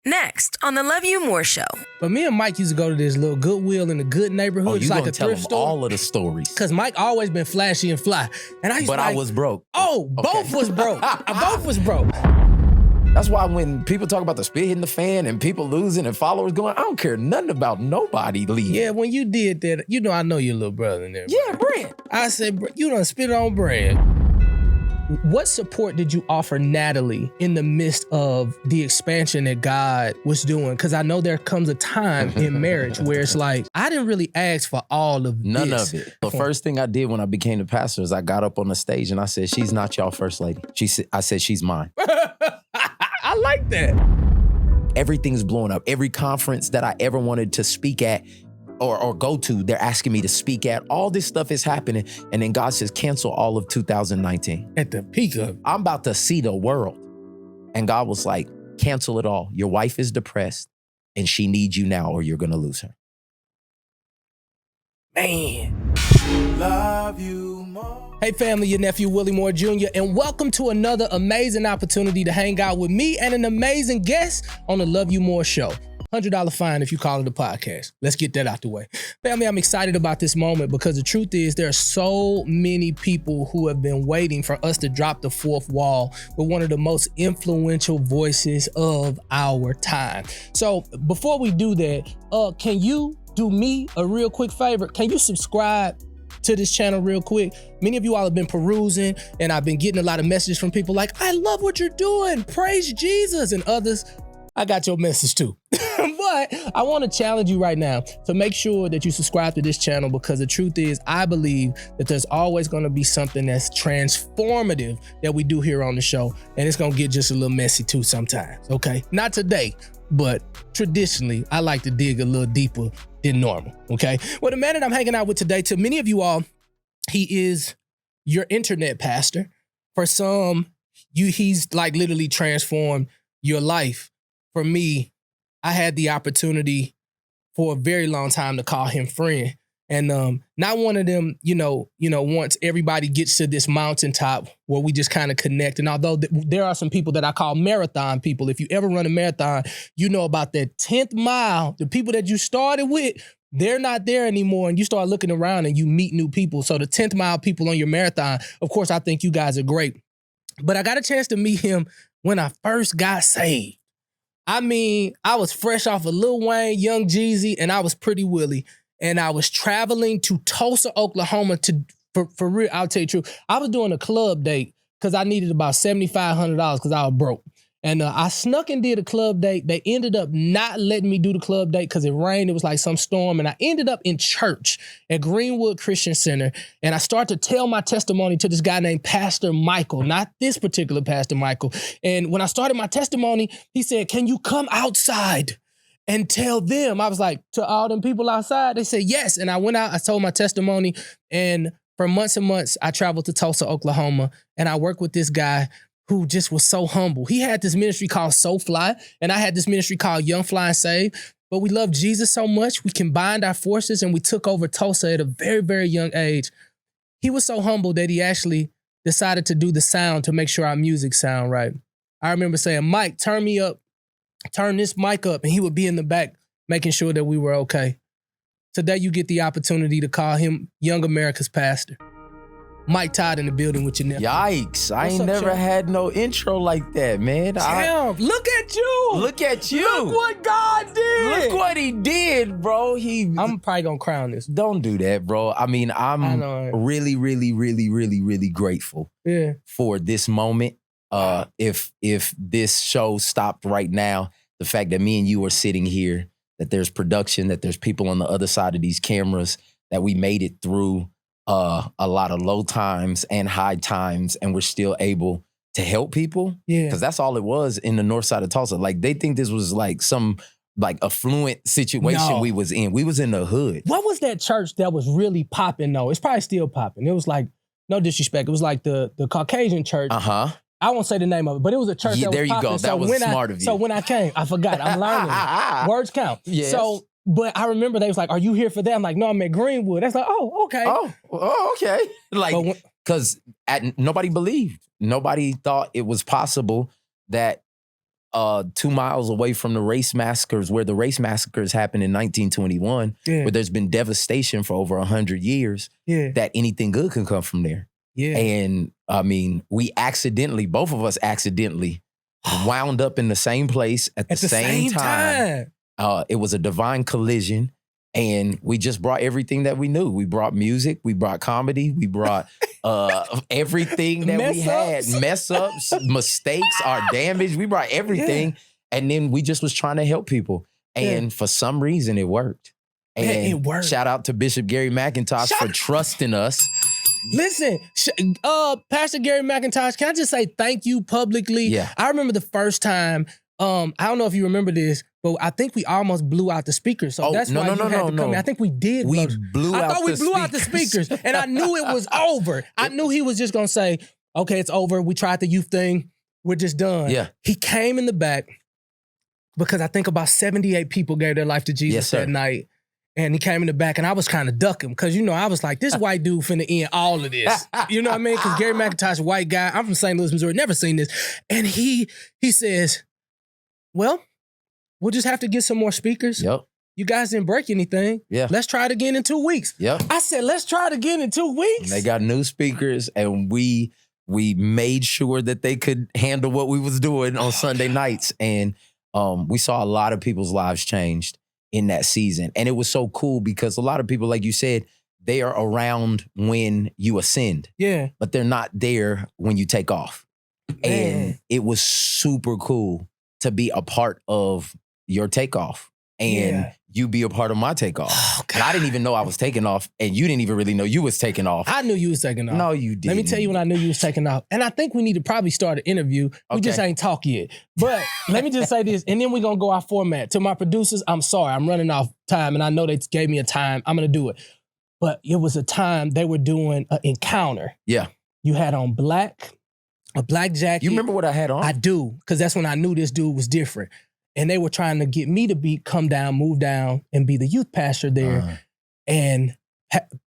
Next on the Love You More Show. But me and Mike used to go to this little Goodwill in a good neighborhood. Oh, you it's like gonna a tell thrift him store. all of the stories. Because Mike always been flashy and fly. And I used But to I was broke. Oh, both was broke. Both was broke. That's why when people talk about the spit hitting the fan and people losing and followers going, I don't care nothing about nobody leaving. Yeah, when you did that, I know your little brother in there. Yeah, Brent. I said, you done spit on bread. What support did you offer Natalie in the midst of the expansion that God was doing? Because I know there comes a time in marriage where it's like, I didn't really ask for all of None this. of it. The first thing I did when I became the pastor is I got up on the stage and I said, she's not y'all first lady. I said, she's mine. I like that. Everything's blowing up. Every conference that I ever wanted to speak at or go to, they're asking me to speak at. All this stuff is happening. And then God says, cancel all of 2019. At the peak of it. I'm about to see the world. And God was like, cancel it all. Your wife is depressed and she needs you now or you're going to lose her. Man. Love you more. Hey family, your nephew Willie Moore Jr. and welcome to another amazing opportunity to hang out with me and an amazing guest on the Love You More Show. $100 fine if you call it a podcast. Let's get that out the way. Family, I'm excited about this moment because the truth is there are so many people who have been waiting for us to drop the fourth wall with one of the most influential voices of our time. So before we do that, can you do me a real quick favor? Can you subscribe to this channel real quick? Many of you all have been perusing and I've been getting a lot of messages from people like, I love what you're doing. Praise Jesus. And others, I got your message too. But I want to challenge you right now to make sure that you subscribe to this channel because the truth is I believe that there's always going to be something that's transformative that we do here on the show. And it's going to get just a little messy too sometimes. Okay. Not today, but traditionally I like to dig a little deeper than normal. Okay. Well, the man that I'm hanging out with today, to many of you all, he is your internet pastor. For some, he's like literally transformed your life. For me, I had the opportunity for a very long time to call him friend. And not one of them, once everybody gets to this mountaintop where we just kind of connect. And although there are some people that I call marathon people, if you ever run a marathon, you know about that 10th mile, the people that you started with, they're not there anymore. And you start looking around and you meet new people. So the 10th mile people on your marathon, of course, I think you guys are great. But I got a chance to meet him when I first got saved. I mean, I was fresh off of Lil Wayne, Young Jeezy, and I was Pretty Willie. And I was traveling to Tulsa, Oklahoma for real, I'll tell you the truth. I was doing a club date because I needed about $7,500 because I was broke. And I snuck and did a club date. They ended up not letting me do the club date because it rained. It was like some storm. And I ended up in church at Greenwood Christian Center. And I started to tell my testimony to this guy named Pastor Michael, not this particular Pastor Michael. And when I started my testimony, he said, can you come outside and tell them? I was like, to all them people outside? They said, yes. And I went out, I told my testimony. And for months and months, I traveled to Tulsa, Oklahoma. And I worked with this guy who just was so humble. He had this ministry called So Fly, and I had this ministry called Young Fly and Save. But we loved Jesus so much, we combined our forces and we took over Tulsa at a very, very young age. He was so humble that he actually decided to do the sound to make sure our music sound right. I remember saying, Mike, turn me up, turn this mic up, and he would be in the back making sure that we were okay. Today you get the opportunity to call him Young America's pastor. Mike Todd in the building with your nephew. Yikes. I What's ain't up, never Sean? had no intro like that, man. Damn, look at you. Look at you. Look what God did. Look what he did, bro. I'm probably going to crown this. Don't do that, bro. I mean, I'm I know, right? really, really, really, really, really grateful Yeah. for this moment. If this show stopped right now, the fact that me and you are sitting here, that there's production, that there's people on the other side of these cameras, that we made it through a lot of low times and high times, and we're still able to help people. Yeah. Because that's all it was in the north side of Tulsa. Like, they think this was like some like affluent situation No. we was in. We was in the hood. What was that church that was really popping though? It's probably still popping. It was like, no disrespect, it was like the Caucasian church. Uh-huh. I won't say the name of it, but it was a church Yeah, that was there you popping. go. That was smart of you. So when I came, I forgot. I'm learning. Words count. Yes. So, but I remember they was like, are you here for that? I'm like, no, I'm at Greenwood. That's like, oh, okay. Oh, okay. Like, because nobody believed. Nobody thought it was possible that 2 miles away from the race massacres, where the race massacres happened in 1921, where there's been devastation for over 100 years, that anything good can come from there. Yeah. And I mean, both of us accidentally wound up in the same place at the same time. It was a divine collision. And we just brought everything that we knew. We brought music, we brought comedy, we brought everything that we had. Mess ups, mistakes, our damage. We brought everything. And then we just was trying to help people. And for some reason it worked. And it worked. Shout out to Bishop Gary McIntosh for trusting us. Listen, Pastor Gary McIntosh, can I just say thank you publicly? Yeah. I remember the first time, I don't know if you remember this, but I think we almost blew out the speakers. So that's why you had to come in. I think we did. I thought we blew out the speakers. And I knew it was over. I knew he was just going to say, okay, it's over. We tried the youth thing. We're just done. Yeah. He came in the back because I think about 78 people gave their life to Jesus that night. And he came in the back, and I was kind of ducking because, I was like, this white dude finna end all of this. You know what I mean? Because Gary McIntosh, white guy, I'm from St. Louis, Missouri, never seen this. And he says, well, we'll just have to get some more speakers. Yep. You guys didn't break anything. Yeah. Let's try it again in 2 weeks. Yep. I said, let's try it again in 2 weeks. And they got new speakers, and we made sure that they could handle what we was doing on Sunday nights. And we saw a lot of people's lives changed in that season. And it was so cool because a lot of people, like you said, they are around when you ascend. Yeah. But they're not there when you take off. Man. And it was super cool to be a part of your takeoff. And you be a part of my takeoff. Oh, and I didn't even know I was taking off. And you didn't even really know you was taking off. I knew you was taking off. No, you didn't. Let me tell you when I knew you was taking off. And I think we need to probably start an interview. We just ain't talk yet. But let me just say this, and then we're going to go our format. To my producers, I'm sorry. I'm running off time, and I know they gave me a time. I'm going to do it. But it was a time they were doing an encounter. Yeah. You had on a black jacket. You remember what I had on? I do, because that's when I knew this dude was different. And they were trying to get me to come down, move down, and be the youth pastor there. And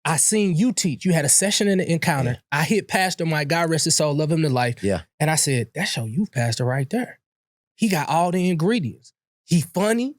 I seen you teach. You had a session in the encounter. Yeah. I hit Pastor Mike, God rest his soul, love him to life. Yeah. And I said, that's your youth pastor right there. He got all the ingredients. He funny,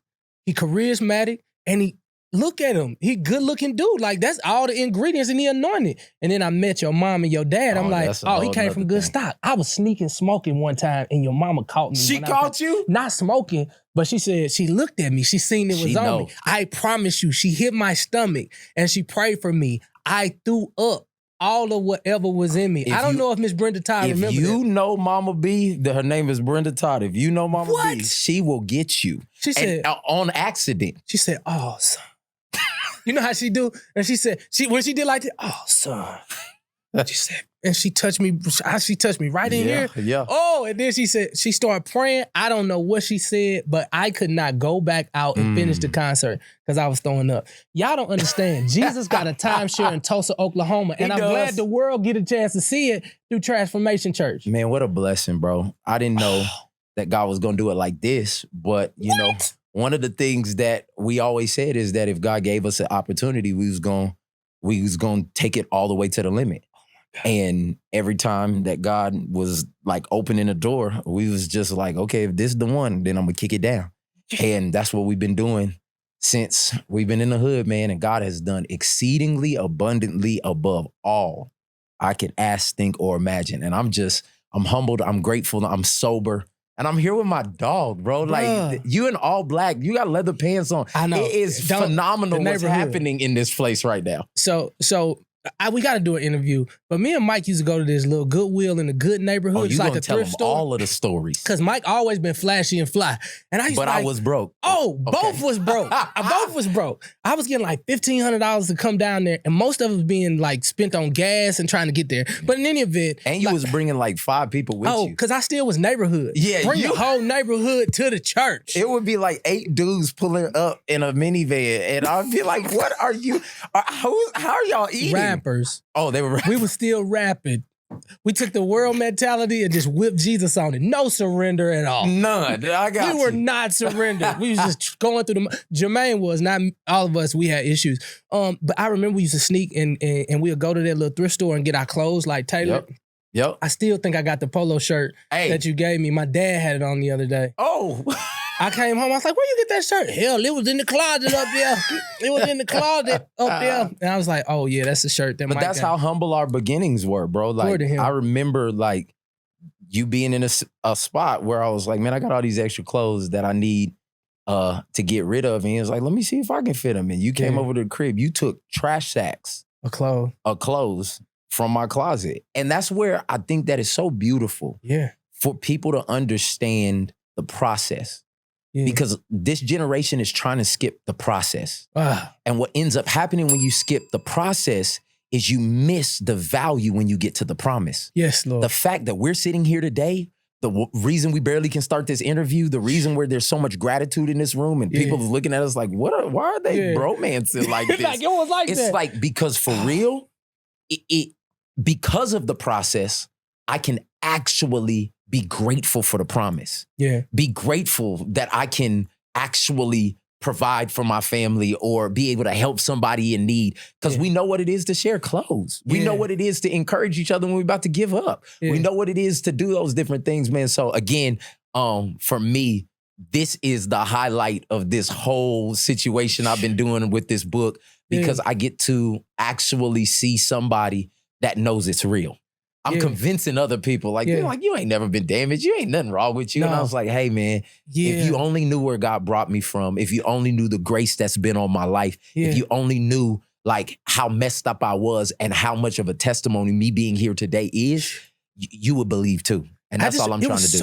he charismatic, and he, look at him. He good looking dude. Like, that's all the ingredients, and he anointed. And then I met your mom and your dad. I'm like, he came from good stock. I was sneaking smoking one time, and your mama caught me. She caught you? Not smoking, but she said, she looked at me. She seen it was on me. I promise you, she hit my stomach, and she prayed for me. I threw up all of whatever was in me. I don't know if Miss Brenda Todd remember that. If you know Mama B, her name is Brenda Todd. If you know Mama B, she will get you. She said, on accident. She said, oh, son. You know how she do? And she said, when she did like that, oh, son. She said, and she touched me right in here. Yeah. Oh, and then she said, she started praying. I don't know what she said, but I could not go back out and finish the concert because I was throwing up. Y'all don't understand. Jesus got a timeshare in Tulsa, Oklahoma, and I'm glad the world get a chance to see it through Transformation Church. Man, what a blessing, bro. I didn't know that God was going to do it like this, but you know, one of the things that we always said is that if God gave us an opportunity, we was going to take it all the way to the limit. And every time that God was like opening a door, we was just like, okay, if this is the one, then I'm gonna kick it down. And that's what we've been doing since we've been in the hood, man. And God has done exceedingly abundantly above all I could ask, think, or imagine. And I'm humbled, I'm grateful, I'm sober. And I'm here with my dog, bro. Like, you in all black, you got leather pants on. I know. It is phenomenal what's happening in this place right now. So we got to do an interview. But me and Mike used to go to this little Goodwill in the good neighborhood. Oh, you it's like gonna a tell thrift him store. all of the stories. Because Mike always been flashy and fly. And I was broke. Oh, okay. Both was broke. Both was broke. I was getting like $1,500 to come down there, and most of it was being like spent on gas and trying to get there. But in any event, and you was bringing like 5 people with you. Oh, because I still was neighborhood. Yeah, bring the whole neighborhood to the church. It would be like 8 dudes pulling up in a minivan, and I'd be like, "What are you? How are y'all eating?" Rappers. Oh, they were rapping. We were still rapping. We took the world mentality and just whipped Jesus on it. No surrender at all. None. We were not surrendered. We was just going through Jermaine was, not all of us, we had issues. But I remember we used to sneak and we would go to that little thrift store and get our clothes like tailored. Yep. I still think I got the polo shirt Hey. that you gave me. My dad had it on the other day. Oh. I came home. I was like, where you get that shirt? Hell, it was in the closet up there. It was in the closet up there. And I was like, oh, yeah, that's the shirt that But Mike that's got. how humble our beginnings were, bro. Like, to him. I remember, like, you being in a spot where I was like, man, I got all these extra clothes that I need to get rid of. And he was like, let me see if I can fit them. And you came over to the crib. You took trash sacks A clothes. of clothes from my closet. And that's where I think that is so beautiful Yeah. for people to understand the process. Yeah. Because this generation is trying to skip the process. Ah, And what ends up happening when you skip the process is you miss the value when you get to the promise. yes, Lord. The fact that we're sitting here today, the reason we barely can start this interview, the reason where there's so much gratitude in this room and people looking at us like, why are they bromancing like this? Like, it was like It's that. like, because for real, because of the process, I can actually be grateful for the promise. Yeah. Be grateful that I can actually provide for my family or be able to help somebody in need. Because we know what it is to share clothes. We know what it is to encourage each other when we're about to give up. We know what it is to do those different things, man. So again, for me, this is the highlight of this whole situation I've been doing with this book, because I get to actually see somebody that knows it's real. I'm convincing other people, like, they're like, you ain't never been damaged. You ain't nothing wrong with you. No. And I was like, hey, man, if you only knew where God brought me from, if you only knew the grace that's been on my life, if you only knew like how messed up I was and how much of a testimony me being here today is, you would believe too. And that's all I'm trying to do.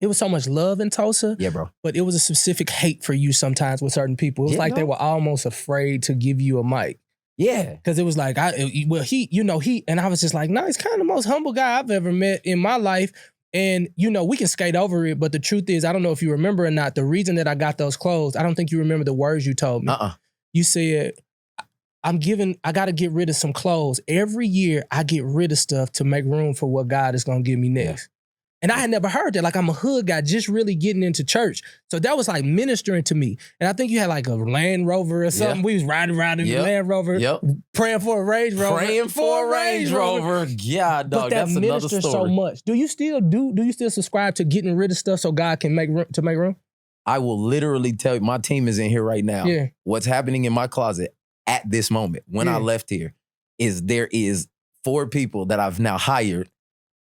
It was so much love in Tulsa. Yeah, bro. But it was a specific hate for you sometimes with certain people. It was like they were almost afraid to give you a mic. Yeah. Because it was like, and I was just like, no, he's kind of the most humble guy I've ever met in my life. And, we can skate over it. But the truth is, I don't know if you remember or not, the reason that I got those clothes, I don't think you remember the words you told me. You said, I got to get rid of some clothes. Every year I get rid of stuff to make room for what God is going to give me next. And I had never heard that. Like, I'm a hood guy just really getting into church. So that was like ministering to me. And I think you had like a Land Rover or something. We was riding around in the Land Rover, praying for a Range Rover. Praying for a Range Rover. Yeah, dog, but that that's another ministers story. so much. Do you still subscribe to getting rid of stuff so God can make room? I will literally tell you, my team is in here right now. Yeah. What's happening in my closet at this moment, when I left here, is there is 4 people that I've now hired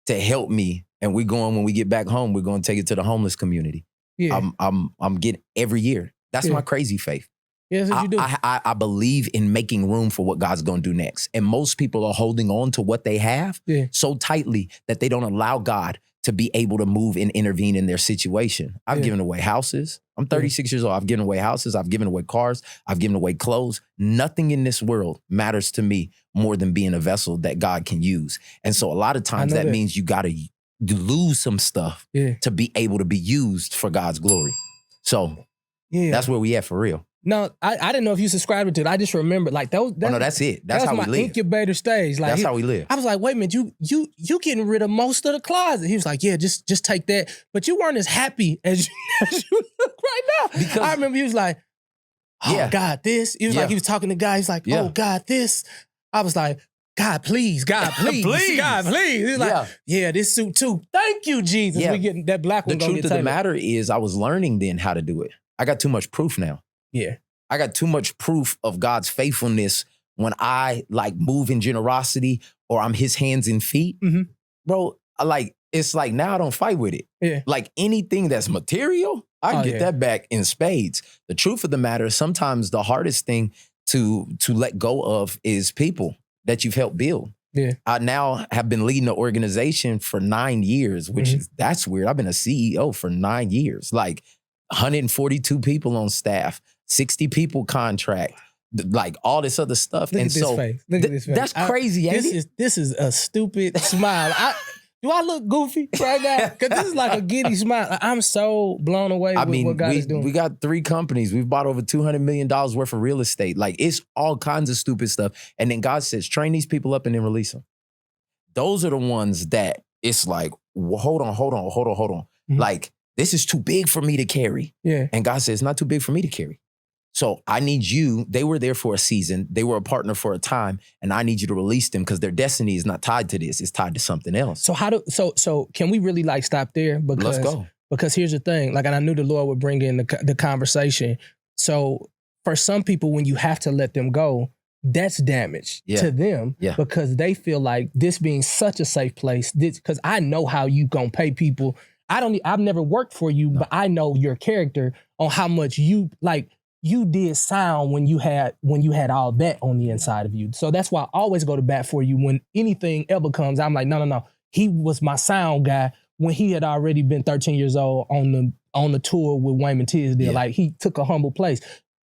to help me. And when we get back home, we're going to take it to the homeless community. Yeah. I'm getting every year. That's my crazy faith. Yeah, that's what you do. I believe in making room for what God's going to do next. And most people are holding on to what they have so tightly that they don't allow God to be able to move and intervene in their situation. I've given away houses. I'm 36 years old. I've given away houses. I've given away cars. I've given away clothes. Nothing in this world matters to me more than being a vessel that God can use. And so a lot of times that means you got to lose some stuff to be able to be used for God's glory. So that's where we at for real. No, I didn't know if you subscribed to it. I just remember like that. No, that's it. That's how we my live. Incubator stage. Like that's how we live. I was like, wait a minute, you getting rid of most of the closet. He was like, yeah, just take that. But you weren't as happy as you look right now. Because I remember he was like, oh God, this. He was like, he was talking to God. He's like, oh God, this. I was like, God, please, God, please, Please. God, please. He's like, this suit too. Thank you, Jesus. We getting that black one. The truth of the matter is, I was learning then how to do it. I got too much proof now. Yeah. I got too much proof of God's faithfulness when I like move in generosity or I'm his hands and feet. Bro, it's like now I don't fight with it. Yeah. Like anything that's material, I get that back in spades. The truth of the matter is sometimes the hardest thing to let go of is people that you've helped build. Yeah. I now have been leading the organization for 9 years, which that's weird. I've been a CEO for 9 years, like 142 people on staff, 60 people contract, like all this other stuff. Look at this face. Look at this face. That's crazy, ain't it? This is a stupid smile. Do I look goofy right now? Because this is like a giddy smile. I'm so blown away with what God is doing. We got 3 companies. We've bought over $200 million worth of real estate. Like, it's all kinds of stupid stuff. And then God says, train these people up and then release them. Those are the ones that it's like, well, hold on. Like, this is too big for me to carry. Yeah. And God says, it's not too big for me to carry. So I need you, they were there for a season, they were a partner for a time, and I need you to release them because their destiny is not tied to this, it's tied to something else. So can we really like stop there? Because, Let's go. Because here's the thing, like, and I knew the Lord would bring in the conversation. So for some people, when you have to let them go, that's damage to them because they feel like this being such a safe place, because I know how you gonna pay people. I've never worked for you, but I know your character on how much you did sound when you had all that on the inside of you. So that's why I always go to bat for you when anything ever comes. I'm like, no. He was my sound guy when he had already been 13 years old on the tour with Wayman Tisdale. Yeah. Like, he took a humble place.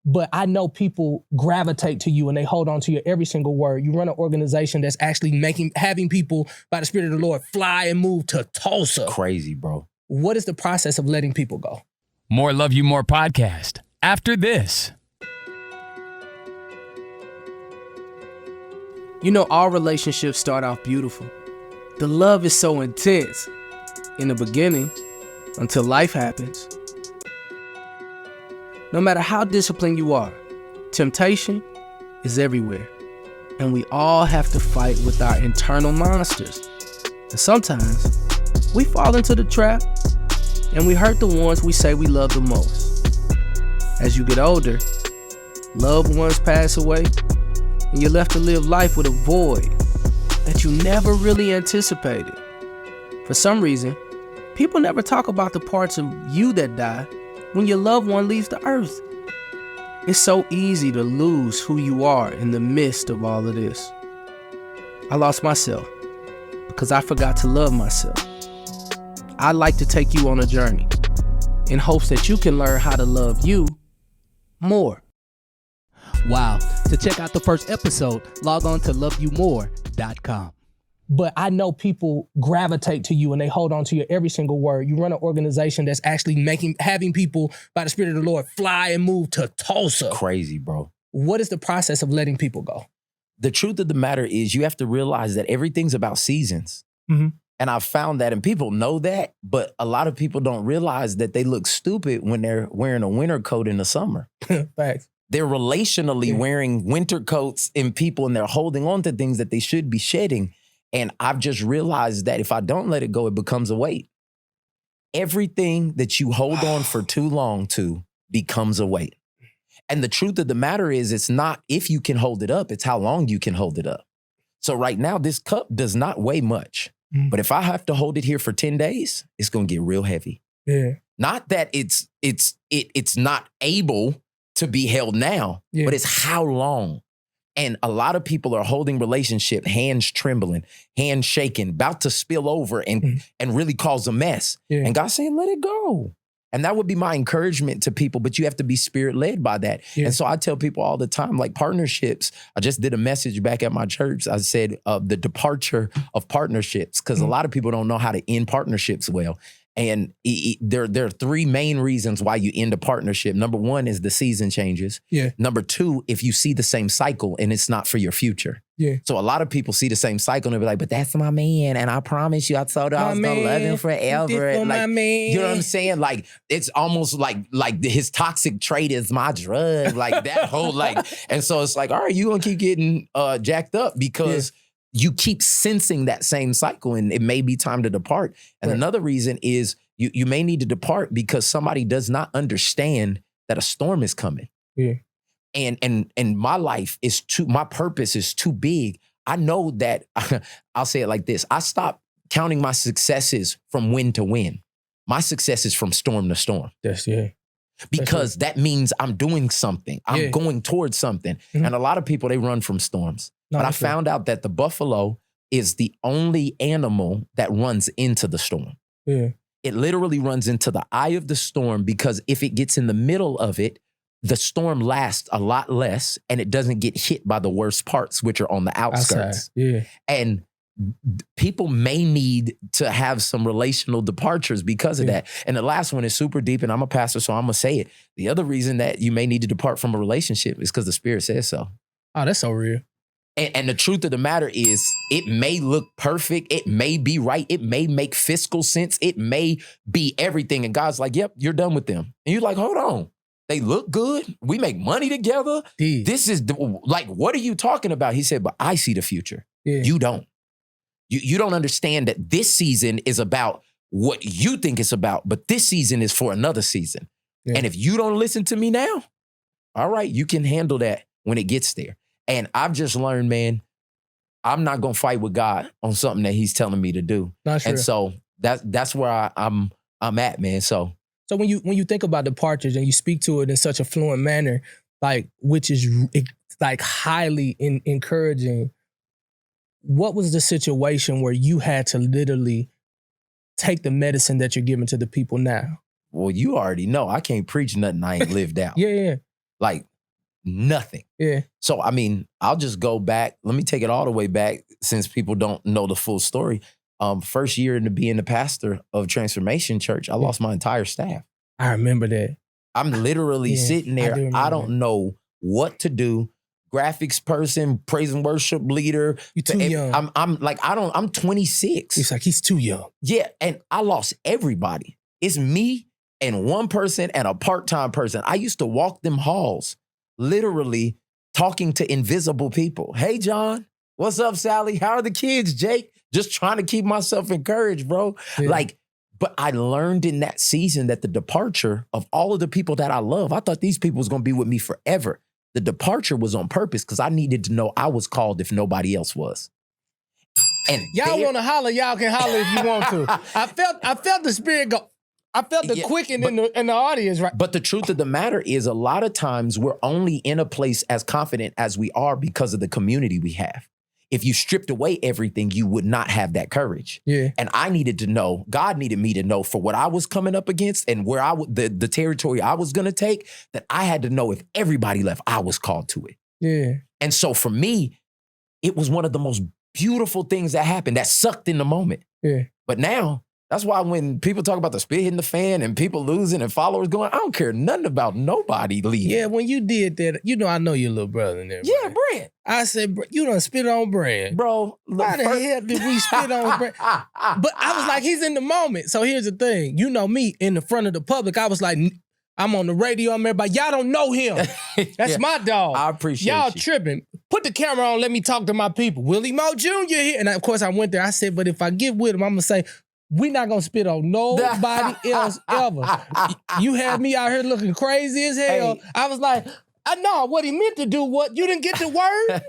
But I know people gravitate to you and they hold on to your every single word. You run an organization that's actually having people, by the Spirit of the Lord, fly and move to Tulsa. Crazy, bro. What is the process of letting people go? More Love You More podcast after this. You know, all relationships start off beautiful. The love is so intense in the beginning until life happens. No matter how disciplined you are, temptation is everywhere. And we all have to fight with our internal monsters. And sometimes we fall into the trap and we hurt the ones we say we love the most. As you get older, loved ones pass away and you're left to live life with a void that you never really anticipated. For some reason, people never talk about the parts of you that die when your loved one leaves the earth. It's so easy to lose who you are in the midst of all of this. I lost myself because I forgot to love myself. I'd like to take you on a journey in hopes that you can learn how to love you more. Wow. To check out the first episode, log on to loveyoumore.com. But I know people gravitate to you and they hold on to your every single word. You run an organization that's actually having people, by the Spirit of the Lord, fly and move to Tulsa. Crazy, bro. What is the process of letting people go? The truth of the matter is you have to realize that everything's about seasons. Mm-hmm. And I've found that, and people know that, but a lot of people don't realize that they look stupid when they're wearing a winter coat in the summer. Facts. They're relationally wearing winter coats in people, and they're holding on to things that they should be shedding. And I've just realized that if I don't let it go, it becomes a weight. Everything that you hold on for too long to becomes a weight. And the truth of the matter is, it's not if you can hold it up, it's how long you can hold it up. So right now, this cup does not weigh much. But if I have to hold it here for 10 days, it's going to get real heavy. Yeah. Not that it's not able to be held now, but it's how long. And a lot of people are holding relationship, hands trembling, hands shaking, about to spill over and really cause a mess. Yeah. And God's saying, let it go. And that would be my encouragement to people, but you have to be spirit-led by that. Yeah. And so I tell people all the time, like partnerships, I just did a message back at my church. I said the departure of partnerships, because a lot of people don't know how to end partnerships well. And there are three main reasons why you end a partnership. Number one is the season changes. Yeah. Number two, if you see the same cycle and it's not for your future. Yeah. So a lot of people see the same cycle and they'll be like, but that's my man. And I promise you, I told her I was going to love him forever. Like, you know what I'm saying? Like, it's almost like his toxic trait is my drug. Like that whole and so it's like, all right, you're going to keep getting jacked up because you keep sensing that same cycle and it may be time to depart. And another reason is you may need to depart because somebody does not understand that a storm is coming. Yeah. And my life is my purpose is too big. I know that, I'll say it like this. I stopped counting my successes from win to win. My success is from storm to storm. Because that means I'm doing something. I'm going towards something. Mm-hmm. And a lot of people, they run from storms. But I found out that the buffalo is the only animal that runs into the storm. Yeah. It literally runs into the eye of the storm because if it gets in the middle of it, the storm lasts a lot less and it doesn't get hit by the worst parts, which are on the outskirts. Yeah. And people may need to have some relational departures because of that. And the last one is super deep, and I'm a pastor, so I'm going to say it. The other reason that you may need to depart from a relationship is because the Spirit says so. Oh, that's so real. And the truth of the matter is, it may look perfect. It may be right. It may make fiscal sense. It may be everything. And God's like, yep, you're done with them. And you're like, hold on. They look good. We make money together. Did. This is like, what are you talking about? He said, but I see the future. Yeah. You don't. You don't understand that this season is about what you think it's about, but this season is for another season. Yeah. And if you don't listen to me now, all right, you can handle that when it gets there. And I've just learned, man, I'm not gonna fight with God on something that He's telling me to do. Not sure. And so that's where I'm at, man. So when you think about departures and you speak to it in such a fluent manner, like which is like highly encouraging, what was the situation where you had to literally take the medicine that you're giving to the people now? well, you already know I can't preach nothing I ain't lived out. Yeah. Like nothing. Yeah. So, I mean, I'll just go back. Let me take it all the way back since people don't know the full story. First year into being the pastor of Transformation Church, I lost my entire staff. I remember that. I'm literally sitting there. I don't know what to do. Graphics person, praise and worship leader. You're too young. I'm 26. He's like, he's too young. Yeah, and I lost everybody. It's me and one person and a part-time person. I used to walk them halls, literally talking to invisible people. Hey, John, what's up, Sally? How are the kids, Jake? Just trying to keep myself encouraged, bro. Yeah. But I learned in that season that the departure of all of the people that I love, I thought these people was going to be with me forever. The departure was on purpose because I needed to know I was called if nobody else was. And y'all want to holler, y'all can holler if you want to. I felt the spirit go. I felt the quicken in the audience, right? But the truth of the matter is a lot of times we're only in a place as confident as we are because of the community we have. If you stripped away everything, you would not have that courage. Yeah. And I needed to know, God needed me to know for what I was coming up against and where the territory I was going to take, that I had to know if everybody left, I was called to it. Yeah. And so for me, it was one of the most beautiful things that happened that sucked in the moment. Yeah. But now, that's why when people talk about the spit hitting the fan and people losing and followers going, I don't care nothing about nobody leaving. Yeah, when you did that, I know your little brother in there. Yeah, Brent. I said, you done spit on Brand. Bro, why the hell did we spit on Brand? But I was like, he's in the moment. So here's the thing. You know me, in the front of the public, I was like, I'm on the radio, I'm everybody. Y'all don't know him. That's my dog. I appreciate y'all you. tripping. Put the camera on, let me talk to my people. Willie Moe Jr. here. And of course I went there. I said, but if I get with him, I'm going to say, we not going to spit on nobody else ever. You had me out here looking crazy as hell. Hey. I was like, I know what he meant to do. What you didn't get the word,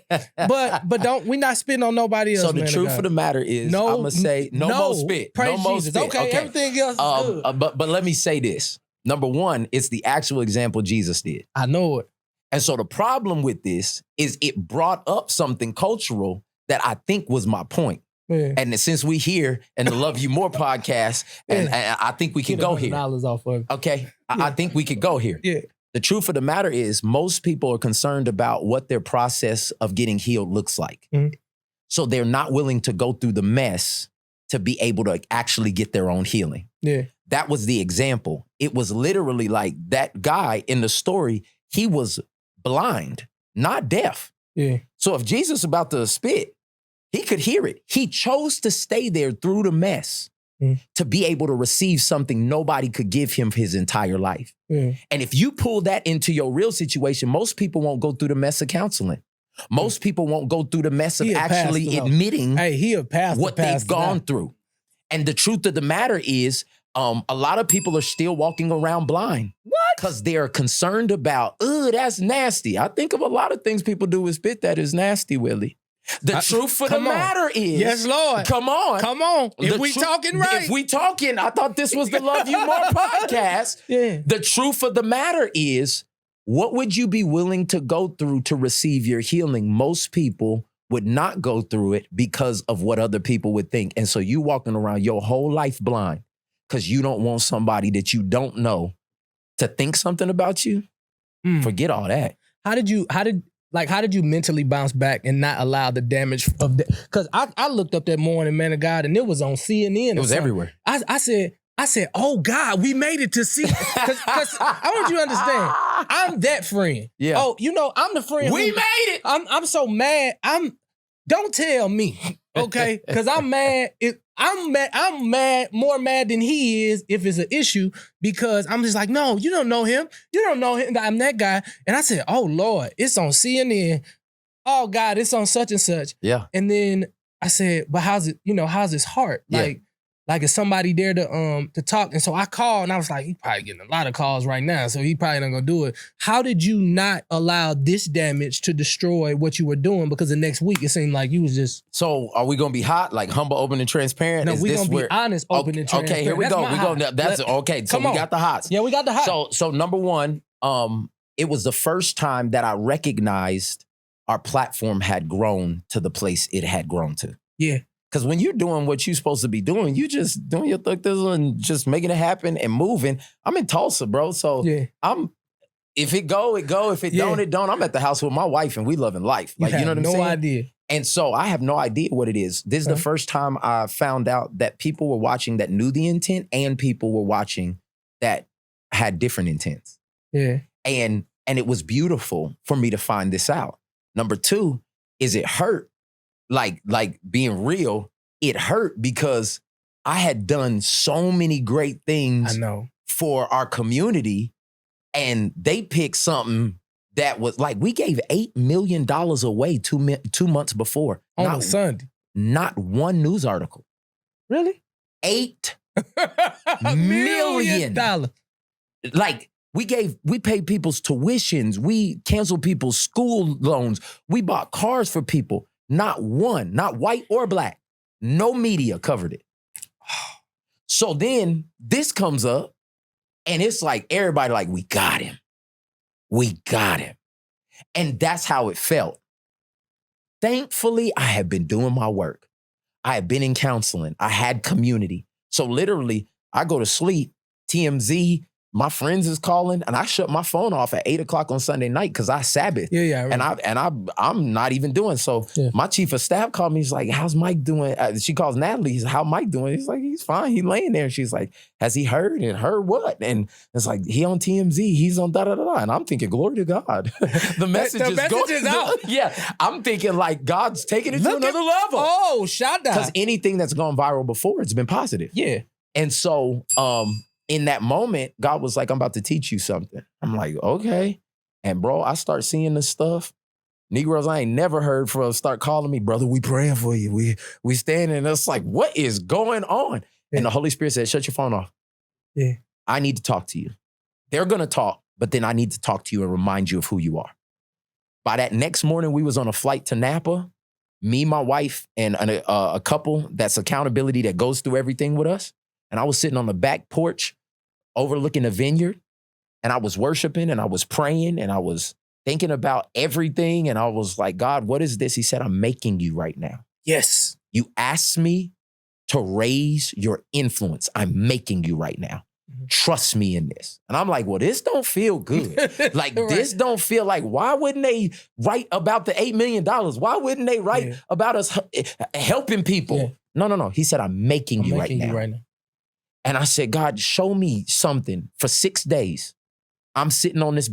but we not spitting on nobody else. So the truth of the matter is, I'm gonna say no more spit, praise no more Jesus. spit. Okay, everything else is good. But let me say this. Number one, it's the actual example Jesus did. I know it. And so the problem with this is it brought up something cultural that I think was my point. Yeah. And since we here and the Love You More podcast, and I think we can go here. Off of it. Okay, I think we could go here. Yeah. The truth of the matter is most people are concerned about what their process of getting healed looks like. Mm-hmm. So they're not willing to go through the mess to be able to actually get their own healing. Yeah. That was the example. It was literally like that guy in the story, he was blind, not deaf. Yeah. So if Jesus is about to spit, he could hear it. He chose to stay there through the mess to be able to receive something nobody could give him his entire life. And if you pull that into your real situation, most people won't go through the mess of counseling. Most people won't go through the mess of actually admitting what they've gone through. And the truth of the matter is, a lot of people are still walking around blind. What? Because they're concerned about, that's nasty. I think of a lot of things people do with spit that is nasty, Willie. The truth of the matter is, yes, Lord. Come on. If we talking right. If we talking, I thought this was the Love You More podcast. Yeah. The truth of the matter is, what would you be willing to go through to receive your healing? Most people would not go through it because of what other people would think. And so you walking around your whole life blind because you don't want somebody that you don't know to think something about you. Forget all that. How did you mentally bounce back and not allow the damage of that? Because I looked up that morning, man of God, and it was on CNN. It was everywhere. I said, oh God, we made it to see. Because I want you to understand, I'm that friend. Yeah. Oh, I'm the friend. We made it. I'm so mad. Don't tell me Okay, because I'm mad. I'm mad, more mad than he is if it's an issue, because I'm just like, no, you don't know him. You don't know him. I'm that guy. And I said, oh Lord, it's on CNN. Oh God, it's on such and such. Yeah. And then I said, but how's it, how's his heart? Yeah. Like is somebody there to talk? And so I called and I was like, he's probably getting a lot of calls right now, so he probably not gonna do it. How did you not allow this damage to destroy what you were doing? Because the next week it seemed like you was just. So are we gonna be hot, like humble, open, and transparent? No, Is we're this gonna be honest, open, and transparent. Okay, here we That's go. my We go. hot. That's okay. So Come we on. got the hots. Yeah, we got the hot. So number one, it was the first time that I recognized our platform had grown to the place it had grown to. Yeah. Because when you're doing what you're supposed to be doing, you just doing your thug thizzle and just making it happen and moving. I'm in Tulsa, bro. So Yeah. if it go, it go. If it don't, it don't. I'm at the house with my wife and we loving life. Like, you know what I'm saying? No idea. And so I have no idea what it is. This is the first time I found out that people were watching that knew the intent and people were watching that had different intents. Yeah. And it was beautiful for me to find this out. Number two, is it hurt? Like being real, it hurt because I had done so many great things I know. for our community, and they picked something that was like, we gave $8 million away 2 months before. On a Sunday. Not one news article. Really? $8 million. Like, we paid people's tuitions. We canceled people's school loans. We bought cars for people. Not one, not white or black. No media covered it. So then this comes up and it's like everybody like, we got him. We got him. And that's how it felt. Thankfully, I had been doing my work. I had been in counseling. I had community. So literally, I go to sleep, TMZ, my friends is calling, and I shut my phone off at 8:00 on Sunday night because I Sabbath. Yeah. I'm not even doing so. Yeah. My chief of staff called me. He's like, "How's Mike doing?" She calls Natalie. He's, "How Mike doing?" He's like, "He's fine. He's laying there." She's like, "Has he heard?" And heard what? And it's like, he on TMZ. He's on da da da da. And I'm thinking, glory to God. The message is out. Yeah, I'm thinking like God's taking it to another level. Oh, shout out. Because anything that's gone viral before, it's been positive. Yeah. And so, in that moment, God was like, I'm about to teach you something. I'm like, okay. And bro, I start seeing this stuff. Negroes I ain't never heard from start calling me, brother, we praying for you. We standing. And it's like, what is going on? Yeah. And the Holy Spirit said, shut your phone off. Yeah. I need to talk to you. They're going to talk, but then I need to talk to you and remind you of who you are. By that next morning, we was on a flight to Napa. Me, my wife, and a couple that's accountability that goes through everything with us. And I was sitting on the back porch overlooking the vineyard, and I was worshiping and I was praying and I was thinking about everything. And I was like, God, what is this? He said, I'm making you right now. Yes. You asked me to raise your influence. I'm making you right now. Mm-hmm. Trust me in this. And I'm like, well, this don't feel good. Like, right. This don't feel like, why wouldn't they write about the $8 million? Why wouldn't they write about us helping people? Yeah. No. He said, I'm making you right now. And I said, God, show me something. For 6 days, I'm sitting on this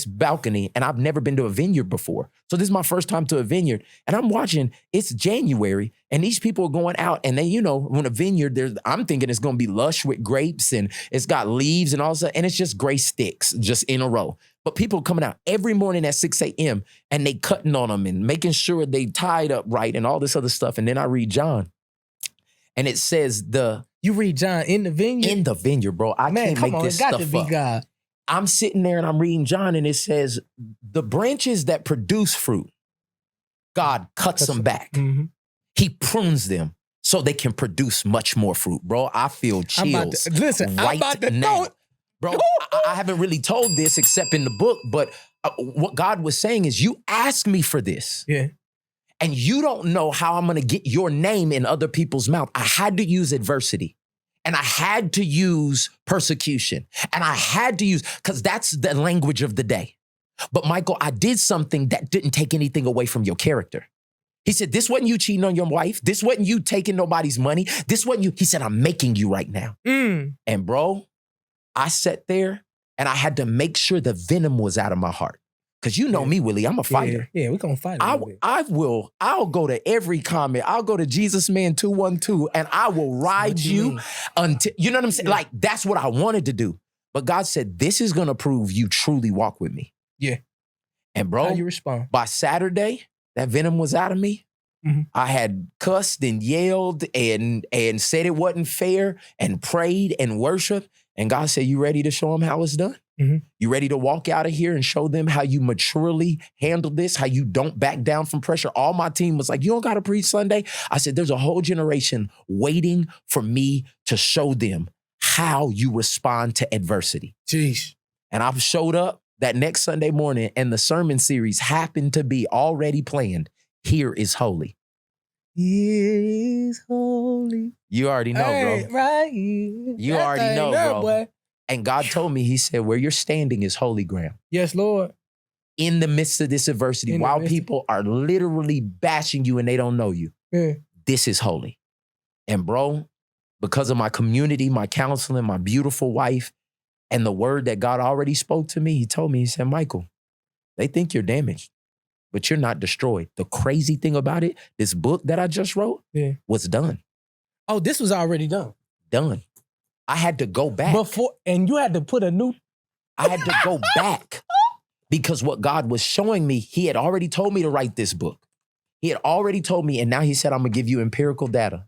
balcony, and I've never been to a vineyard before. So this is my first time to a vineyard. And I'm watching, it's January, and these people are going out, and they, when a vineyard, I'm thinking it's going to be lush with grapes, and it's got leaves and all that, and it's just gray sticks just in a row. But people are coming out every morning at 6 a.m., and they cutting on them and making sure they tied up right and all this other stuff. And then I read John, and it says You read John in the vineyard? In the vineyard, bro. I can't make this stuff up. It got to be God. I'm sitting there and I'm reading John, and it says, the branches that produce fruit, God cuts them back. Mm-hmm. He prunes them so they can produce much more fruit. Bro, I feel chills right now. Bro, I haven't really told this except in the book, but what God was saying is, you asked me for this. Yeah. And you don't know how I'm going to get your name in other people's mouth. I had to use adversity, and I had to use persecution, and I had to use, because that's the language of the day. But Michael, I did something that didn't take anything away from your character. He said, this wasn't you cheating on your wife. This wasn't you taking nobody's money. This wasn't you. He said, I'm making you right now. And bro, I sat there and I had to make sure the venom was out of my heart. Because you know me, Willie, I'm a fighter. Yeah, we're gonna fight. A little bit. I'll go to every comment. I'll go to Jesus Man 212 and I will ride you until, you know what I'm saying? Like, that's what I wanted to do. But God said, this is going to prove you truly walk with me. Yeah. And bro, How you respond? by Saturday, that venom was out of me. Mm-hmm. I had cussed and yelled and said it wasn't fair and prayed and worshiped. And God said, you ready to show them how it's done? Mm-hmm. You ready to walk out of here and show them how you maturely handle this, how you don't back down from pressure? All my team was like, you don't got to preach Sunday. I said, there's a whole generation waiting for me to show them how you respond to adversity. Jeez. And I showed up that next Sunday morning and the sermon series happened to be already planned. Here is holy. Here is holy. You already know, Hey, bro. right here. You That already thing know, there, bro. boy. And God told me, he said, where you're standing is holy ground. Yes, Lord. In the midst of this adversity, In the while midst- people are literally bashing you and they don't know you, Yeah. this is holy. And bro, because of my community, my counseling, my beautiful wife, and the word that God already spoke to me, he told me, he said, Michael, they think you're damaged, but you're not destroyed. The crazy thing about it, this book that I just wrote was done. Oh, this was already done. Done. I had to go back. Before, and you had to put a new. I had to go back because what God was showing me, he had already told me to write this book. He had already told me, and now he said, I'm going to give you empirical data.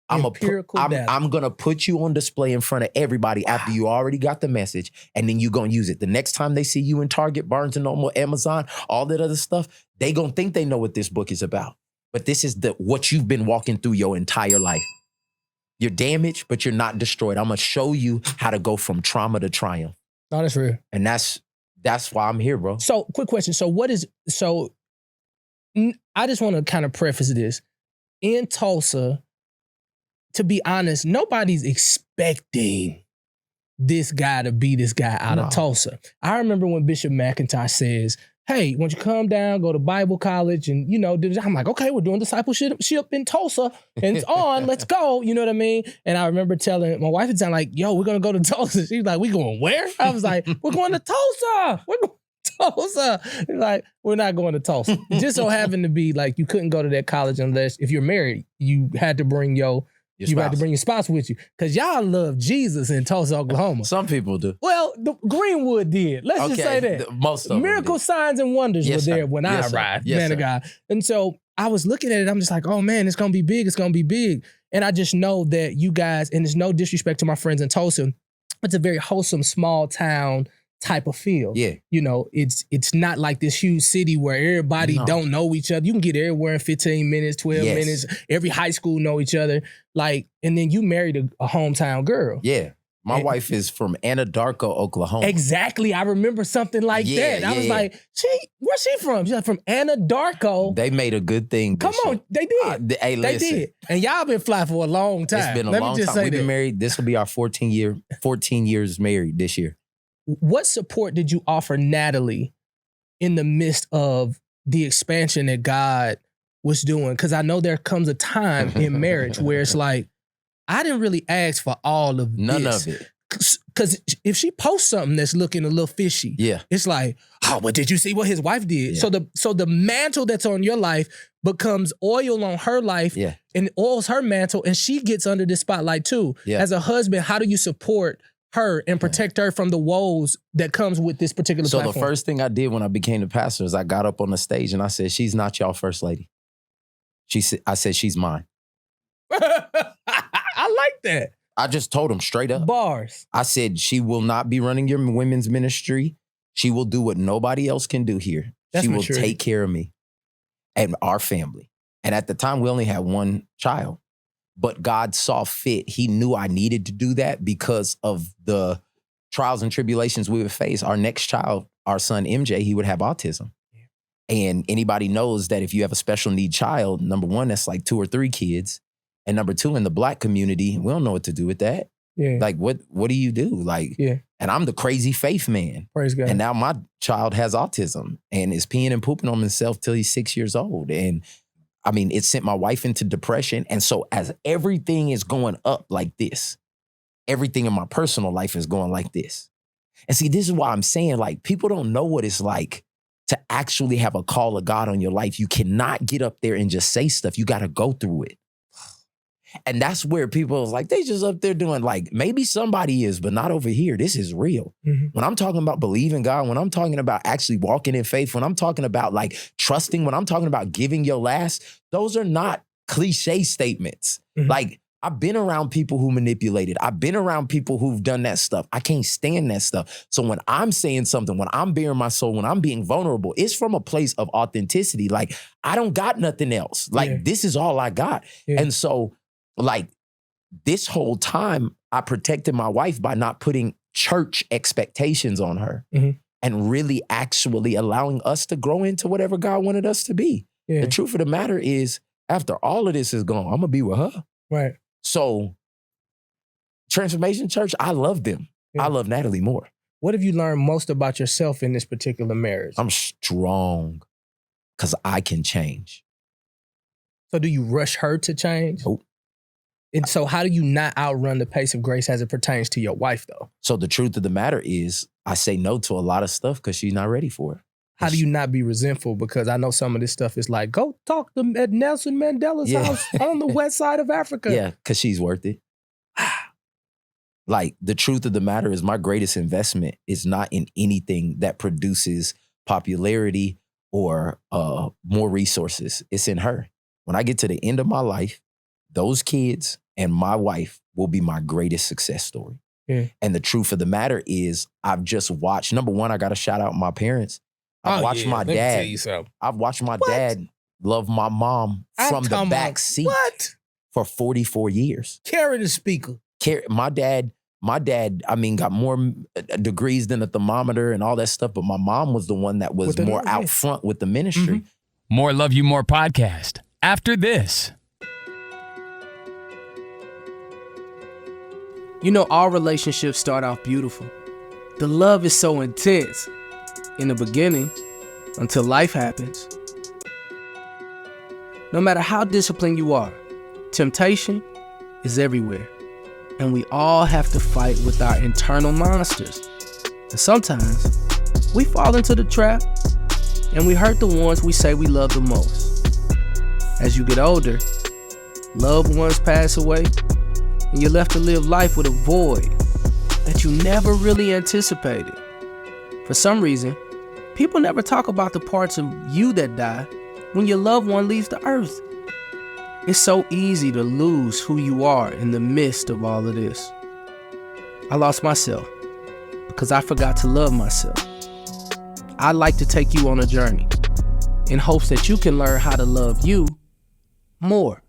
I'm going to put you on display in front of everybody after you already got the message, and then you're going to use it. The next time they see you in Target, Barnes & Noble, Amazon, all that other stuff, they going to think they know what this book is about. But this is what you've been walking through your entire life. You're damaged, but you're not destroyed. I'm going to show you how to go from trauma to triumph. No, that's real. And that's why I'm here, bro. So, quick question. I just want to kind of preface this. In Tulsa, to be honest, nobody's expecting this guy to be this guy out of Tulsa. I remember when Bishop McIntosh says, hey, why don't you come down, go to Bible college, and, I'm like, okay, we're doing discipleship in Tulsa, and it's on, let's go, you know what I mean? And I remember telling my wife at the time, like, yo, we're going to go to Tulsa. She was like, we going where? I was like, we're going to Tulsa. We're going to Tulsa. Like, we're not going to Tulsa. It just so happened to be, like, you couldn't go to that college unless, if you're married, you had to bring your spouse with you. Because y'all love Jesus in Tulsa, Oklahoma. Some people do. Well, the Greenwood did. Let's just say that. Most of them Miracle did. signs and wonders Yes, were there sir. when Yes, I sir. arrived, Yes, man sir. of God. And so I was looking at it, I'm just like, oh man, it's gonna be big, it's gonna be big. And I just know that you guys, and there's no disrespect to my friends in Tulsa, it's a very wholesome, small town type of feel. Yeah. It's not like this huge city where everybody don't know each other. You can get everywhere in 15 minutes, 12 Yes. minutes. Every high school know each other. Like, and then you married a hometown girl. Yeah. My wife is from Anadarko, Oklahoma. Exactly. I remember something like that. I was like, where's she from? She's like, from Anadarko. They made a good thing. Come on, they did. Hey, They listen. did. And y'all been fly for a long time. It's been a Let long me just time. say We've been that. married. This will be our 14 years married this year. What support did you offer Natalie in the midst of the expansion that God was doing? Because I know there comes a time in marriage where it's like, I didn't really ask for all of None this. of it. Because if she posts something that's looking a little fishy, Yeah. it's like, oh, but did you see what his wife did? Yeah. So the mantle that's on your life becomes oil on her life Yeah. and oils her mantle, and she gets under the spotlight too. Yeah. As a husband, how do you support her and protect her from the woes that comes with this particular So platform? the first thing I did when I became the pastor is I got up on the stage and I said, she's not y'all first lady. I said, she's mine. I like that. I just told him straight up. Bars. I said, she will not be running your women's ministry. She will do what nobody else can do here. That's she will maturity. take care of me and our family. And at the time, we only had one child. But God saw fit. He knew I needed to do that because of the trials and tribulations we would face. Our next child, our son MJ, he would have autism. And anybody knows that if you have a special need child, number one, that's like 2 or 3 kids. And number 2, in the Black community, we don't know what to do with that. Yeah. Like, what do you do? Like, Yeah. And I'm the crazy faith man. Praise God. And now my child has autism and is peeing and pooping on himself till he's 6 years old. And I mean, it sent my wife into depression. And so as everything is going up like this, everything in my personal life is going like this. And see, this is why I'm saying, like, people don't know what it's like to actually have a call of God on your life, you cannot get up there and just say stuff. You got to go through it. And that's where people is like, they just up there doing like, maybe somebody is, but not over here. This is real. Mm-hmm. When I'm talking about believing God, when I'm talking about actually walking in faith, when I'm talking about like trusting, when I'm talking about giving your last, those are not cliche statements. Mm-hmm. Like, I've been around people who manipulated. I've been around people who've done that stuff. I can't stand that stuff. So when I'm saying something, when I'm bearing my soul, when I'm being vulnerable, it's from a place of authenticity. Like, I don't got nothing else. Like, this is all I got. Yeah. And so, like, this whole time, I protected my wife by not putting church expectations on her and really actually allowing us to grow into whatever God wanted us to be. Yeah. The truth of the matter is, after all of this is gone, I'm going to be with her. Right. So, Transformation Church, I love them. Yeah. I love Natalie more. What have you learned most about yourself in this particular marriage? I'm strong because I can change. So do you rush her to change? Nope. And so how do you not outrun the pace of grace as it pertains to your wife, though? So the truth of the matter is, I say no to a lot of stuff because she's not ready for it. How do you not be resentful? Because I know some of this stuff is like, go talk to at Nelson Mandela's house on the west side of Africa. Yeah, because she's worth it. Like, the truth of the matter is, my greatest investment is not in anything that produces popularity or more resources. It's in her. When I get to the end of my life, those kids and my wife will be my greatest success story. Yeah. And the truth of the matter is, I've just watched, number one, I got to shout out my parents. I've watched my dad. I've watched my dad love my mom from the back seat for 44 years. Carry the speaker. My dad, I mean, got more degrees than a thermometer and all that stuff, but my mom was the one that was more out front with the ministry. More Love You More podcast after this. You know, all relationships start off beautiful. The love is so intense in the beginning until life happens. No matter how disciplined you are, temptation is everywhere. And we all have to fight with our internal monsters. And sometimes we fall into the trap and we hurt the ones we say we love the most. As you get older, loved ones pass away, and you're left to live life with a void that you never really anticipated. For some reason, people never talk about the parts of you that die when your loved one leaves the earth. It's so easy to lose who you are in the midst of all of this. I lost myself because I forgot to love myself. I'd like to take you on a journey in hopes that you can learn how to love you more.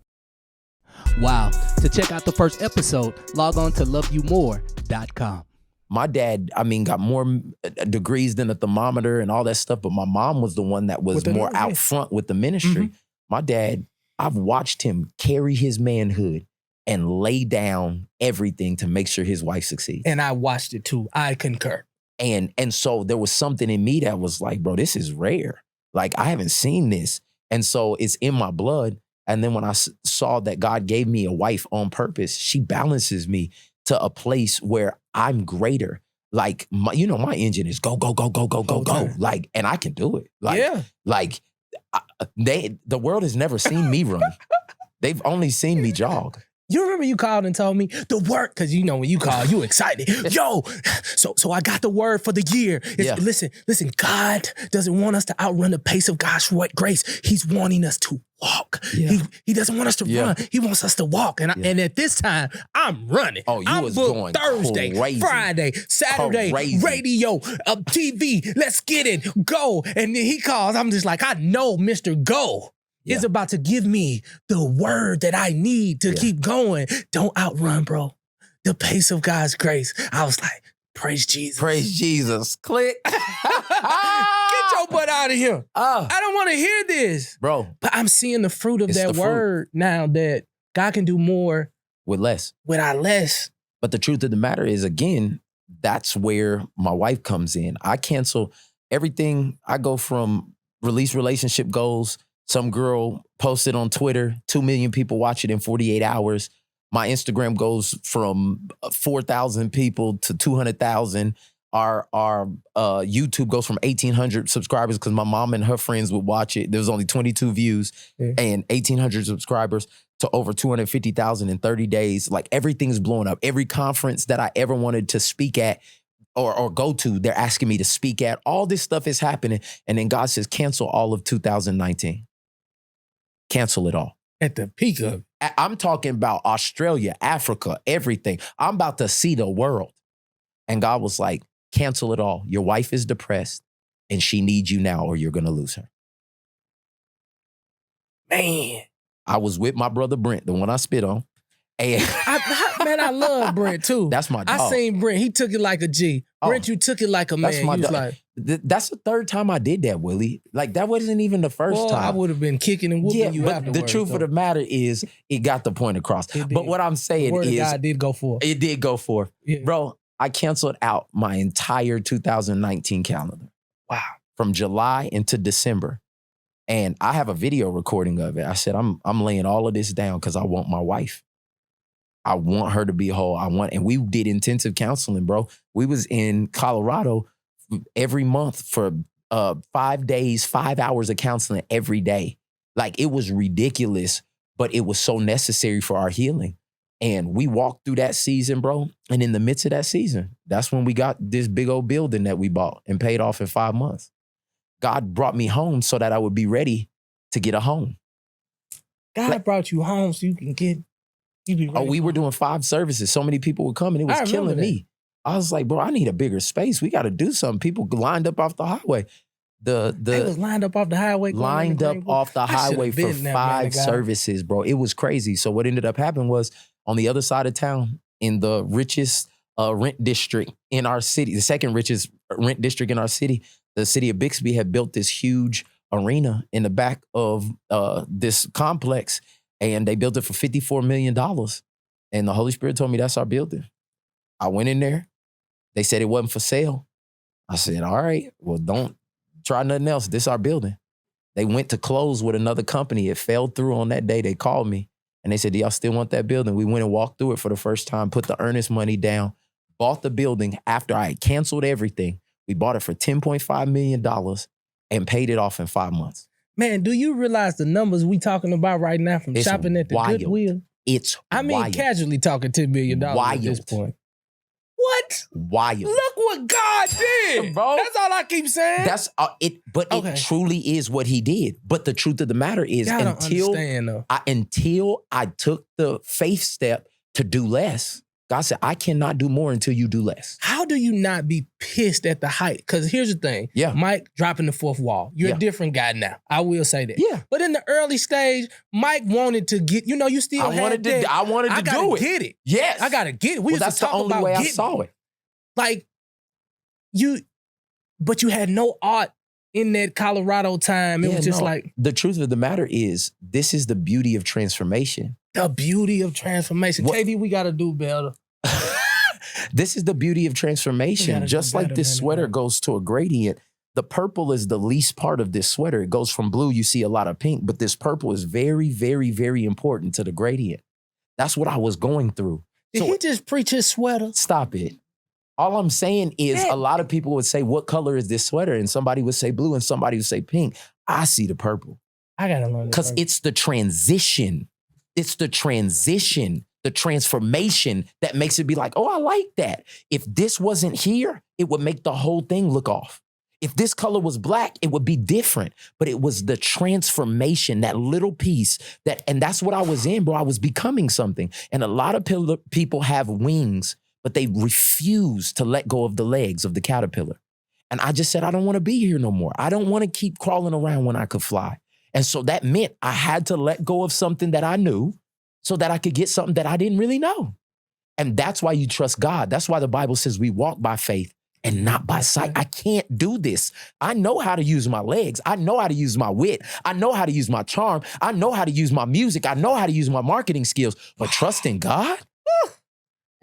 Wow. To check out the first episode, log on to loveyoumore.com. My dad, I mean, got more degrees than a thermometer and all that stuff, but my mom was the one that was more out front with the ministry. My dad, I've watched him carry his manhood and lay down everything to make sure his wife succeeds. And I watched it too. I concur. And so there was something in me that was like, bro, this is rare. Like, I haven't seen this. And so it's in my blood. And then when I saw that God gave me a wife on purpose, she balances me to a place where I'm greater. Like, my engine is go, go, go, go, go, go, go. Like, and I can do it. Like, the world has never seen me run. They've only seen me jog. You remember you called and told me the word, because you know when you call, you excited. Yo, so I got the word for the year. Listen, God doesn't want us to outrun the pace of God's grace. He's wanting us to walk. Yeah. He doesn't want us to run. He wants us to walk. And at this time, I'm running. Oh, I'm was booked going Thursday, crazy. Friday, Saturday, radio, TV. Let's get it. Go. And then he calls. I'm just like, I know Mr. Go is about to give me the word that I need to keep going. Don't outrun, bro. The pace of God's grace. I was like, praise Jesus. Praise Jesus. Click. Get your butt out of here. I don't want to hear this. Bro. But I'm seeing the fruit of that word now, that God can do more with less. Without less. But the truth of the matter is, again, that's where my wife comes in. I cancel everything. I go from release relationship goals. Some girl posted on Twitter, 2 million people watch it in 48 hours. My Instagram goes from 4,000 people to 200,000. Our YouTube goes from 1,800 subscribers because my mom and her friends would watch it. There was only 22 views and 1,800 subscribers to over 250,000 in 30 days. Like everything's blowing up. Every conference that I ever wanted to speak at or go to, they're asking me to speak at. All this stuff is happening. And then God says, cancel all of 2019. Cancel it all. At the peak of it. I'm talking about Australia, Africa, everything. I'm about to see the world. And God was like, cancel it all. Your wife is depressed and she needs you now or you're going to lose her. Man. I was with my brother Brent, the one I spit on. And I love Brent too. That's my dog. I seen Brent. He took it like a G. Brent, you took it like a man. That's my He was dog. like, That's the third time I did that, Willie. Like, that wasn't even the first time. I would have been kicking and whooping you but afterwards. the truth of the matter is, it got the point across. But what I'm saying Word of is, God did go for. it did go for. Yeah. Bro, I canceled out my entire 2019 calendar. Wow. From July into December. And I have a video recording of it. I said, I'm laying all of this down because I want my wife. I want her to be whole. And we did intensive counseling, bro. We was in Colorado every month for 5 days, 5 hours of counseling every day. Like, it was ridiculous, but it was so necessary for our healing. And we walked through that season, bro. And in the midst of that season, that's when we got this big old building that we bought and paid off in 5 months. God brought me home so that I would be ready to get a home. God brought you home so you can get. You be ready. We were doing 5 services. So many people would come and it was killing me. I was like, bro, I need a bigger space. We got to do something. People lined up off the highway. They was lined up off the highway. Lined up off the highway for 5 services, bro. It was crazy. So what ended up happening was on the other side of town, in the richest rent district in our city, the second richest rent district in our city, the city of Bixby had built this huge arena in the back of this complex, and they built it for $54 million. And the Holy Spirit told me that's our building. I went in there. They said it wasn't for sale. I said, all right, well, don't try nothing else. This is our building. They went to close with another company. It fell through on that day. They called me and they said, do y'all still want that building? We went and walked through it for the first time, put the earnest money down, bought the building after I had canceled everything. We bought it for $10.5 million and paid it off in 5 months. Man, do you realize the numbers we talking about right now from shopping at the Goodwill? It's wild. Casually talking $10 million at this point. What? Wild. Look what God did, bro. That's all I keep saying. That's it. But it truly is what He did. But the truth of the matter is, until I took the faith step to do less, God said, I cannot do more until you do less. How do you not be pissed at the height? Because here's the thing. Yeah. Mike dropping the fourth wall. You're a different guy now. I will say that. Yeah. But in the early stage, Mike wanted to get, you still I wanted to do it. I gotta get it. Yes. I gotta get it. We used that's to talk the only about way I getting saw it. Like, but you had no art in that Colorado time. It was just like. The truth of the matter is, this is the beauty of transformation. The beauty of transformation. KD, we gotta do better. This is the beauty of transformation. Just like this sweater goes to a gradient, the purple is the least part of this sweater. It goes from blue, you see a lot of pink, but this purple is very, very, very important to the gradient. That's what I was going through. Did he just preach his sweater? Stop it. All I'm saying is a lot of people would say, what color is this sweater? And somebody would say blue and somebody would say pink. I see the purple. I gotta learn that. Because it's the transition. It's the transition. The transformation that makes it be like, oh, I like that. If this wasn't here, it would make the whole thing look off. If this color was black, it would be different. But it was the transformation, that little piece and that's what I was in, bro. I was becoming something. And a lot of people have wings, but they refuse to let go of the legs of the caterpillar. And I just said, I don't want to be here no more. I don't want to keep crawling around when I could fly. And so that meant I had to let go of something that I knew so that I could get something that I didn't really know. And that's why you trust God. That's why the Bible says we walk by faith and not by sight. I can't do this. I know how to use my legs. I know how to use my wit. I know how to use my charm. I know how to use my music. I know how to use my marketing skills. But trust in God?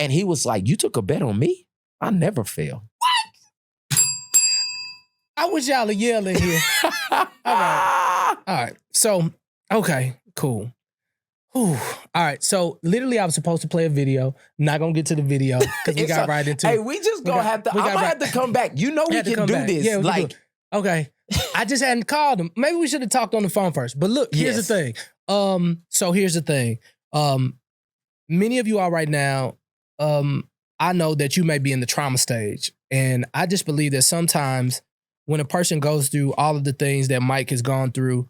And He was like, you took a bet on me? I never fail. What? I wish y'all would yell in here. All right. So, okay, cool. Whew. All right, so literally I was supposed to play a video. Not gonna get to the video because we got right into it. Hey, we just gonna have to. I'm gonna have to come back. You know we can do this. Yeah, we can like, do it. Okay. I just hadn't called him. Maybe we should have talked on the phone first. But look, here's the thing. So here's the thing. Many of you are right now. I know that you may be in the trauma stage, and I just believe that sometimes when a person goes through all of the things that Mike has gone through,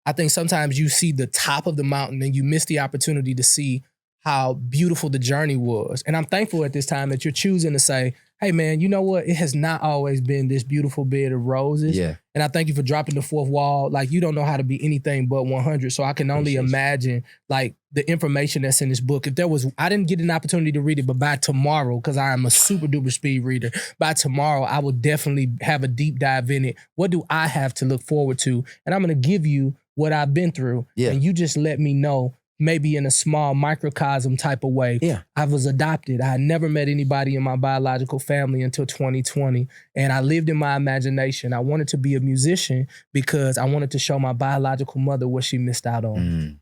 I think sometimes you see the top of the mountain and you miss the opportunity to see how beautiful the journey was. And I'm thankful at this time that you're choosing to say, hey man, you know what? It has not always been this beautiful bed of roses. Yeah. And I thank you for dropping the fourth wall. Like, you don't know how to be anything but 100. So I can only imagine like the information that's in this book. If there was, I didn't get an opportunity to read it, but by tomorrow, because I am a super duper speed reader, by tomorrow, I will definitely have a deep dive in it. What do I have to look forward to? And I'm going to give you what I've been through. Yeah. And you just let me know, maybe in a small microcosm type of way. Yeah. I was adopted. I had never met anybody in my biological family until 2020. And I lived in my imagination. I wanted to be a musician because I wanted to show my biological mother what she missed out on.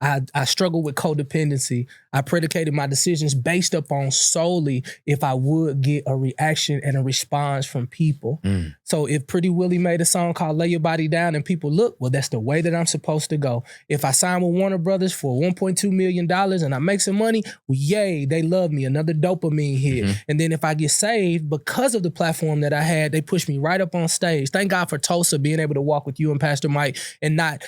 I struggled with codependency. I predicated my decisions based upon solely if I would get a reaction and a response from people. So if Pretty Willie made a song called Lay Your Body Down and people look, well, that's the way that I'm supposed to go. If I sign with Warner Brothers for $1.2 million and I make some money, well, yay, they love me. Another dopamine hit. And then if I get saved, because of the platform that I had, they pushed me right up on stage. Thank God for Tulsa being able to walk with you and Pastor Mike and not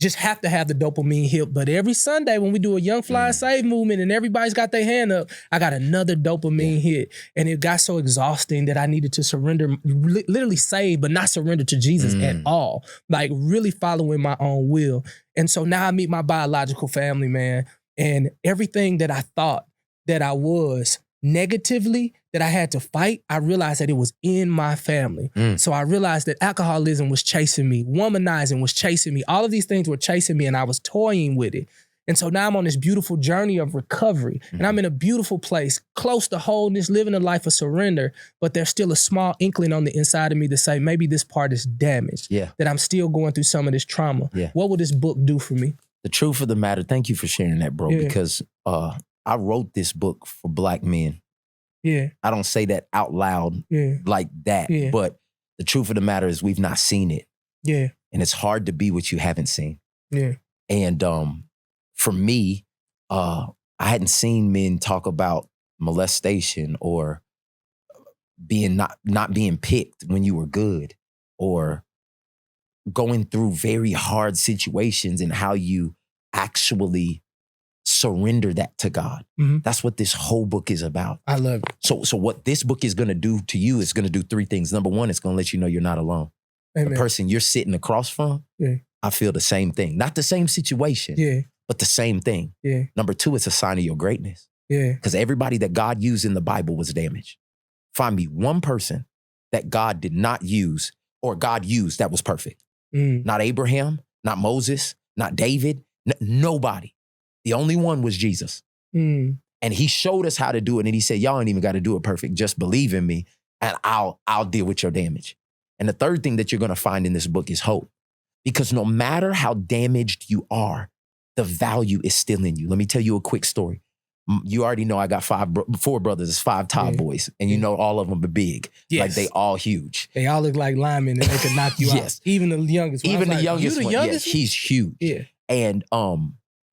just have to have the dopamine hit. But every Sunday when we do a Young Fly and Save movement and everybody's got their hand up, I got another dopamine hit. And it got so exhausting that I needed to surrender, literally save, but not surrender to Jesus at all. Like really following my own will. And so now I meet my biological family, man. And everything that I thought that I was negatively, that I had to fight, I realized that it was in my family. So I realized that alcoholism was chasing me, womanizing was chasing me. All of these things were chasing me and I was toying with it. And so now I'm on this beautiful journey of recovery and I'm in a beautiful place, close to wholeness, living a life of surrender, but there's still a small inkling on the inside of me to say, maybe this part is damaged, that I'm still going through some of this trauma. What will this book do for me? The truth of the matter, thank you for sharing that, bro, because I wrote this book for Black men. I don't say that out loud like that, but the truth of the matter is we've not seen it. And it's hard to be what you haven't seen. And for me, I hadn't seen men talk about molestation or being not being picked when you were good or going through very hard situations and how you actually surrender that to God. That's what this whole book is about. I love it. So what this book is going to do to you is going to do three things. Number one, it's going to let you know you're not alone. Amen. The person you're sitting across from, I feel the same thing. Not the same situation, but the same thing. Number two, it's a sign of your greatness. Because everybody that God used in the Bible was damaged. Find me one person that God did not use or God used that was perfect. Not Abraham, not Moses, not David, nobody. The only one was Jesus. And he showed us how to do it. And he said, y'all ain't even got to do it perfect. Just believe in me and I'll deal with your damage. And the third thing that you're going to find in this book is hope. Because no matter how damaged you are, the value is still in you. Let me tell you a quick story. You already know I got four brothers. It's 5 Todd boys. And you know all of them are big. Like they all huge. They all look like linemen and they could knock you out. Even the youngest one. Even the like, youngest one. Youngest Yes, he's huge. And